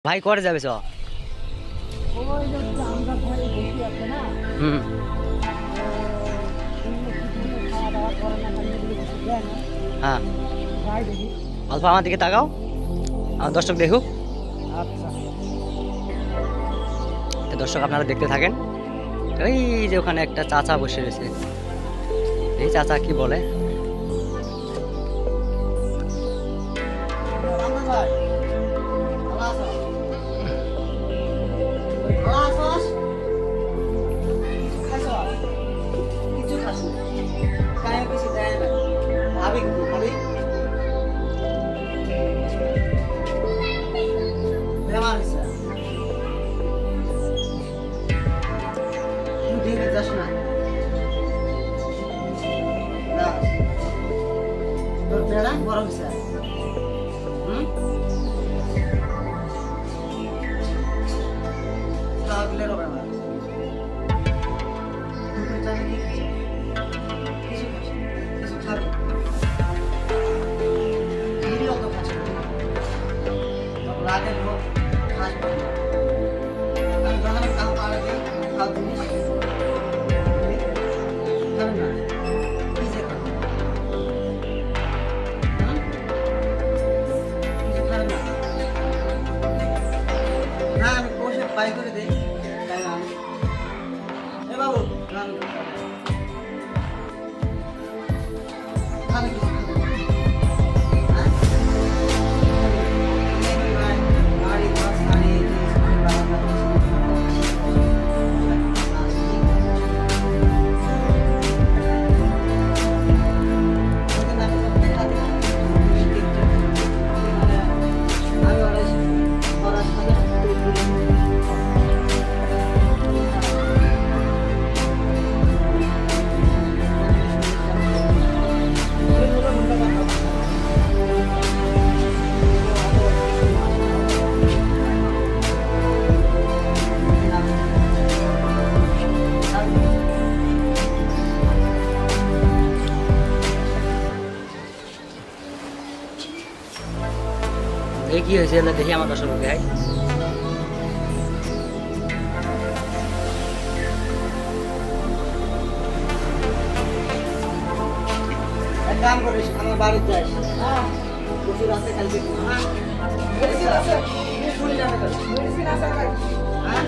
ভাই করে যাবে চ হুম হ্যাঁ অল্প আমার দিকে তাকাও আমার দর্শক দেখুক। তো দর্শক আপনারা দেখতে থাকেন। এই যে ওখানে একটা চাচা বসে রয়েছে, এই চাচা কি বলে। বড় হয়েছে বাই করে দেই এ বাবু রান এই কি হয়েছে দেখি আমার দর্শক ভাই। এক কাম করিস আমার বাড়িতে যাস হ্যাঁ প্রচুর আছে কালকে হ্যাঁ মেডিসিন আছে শুনি না মেডিসিন আছে ভাই হ্যাঁ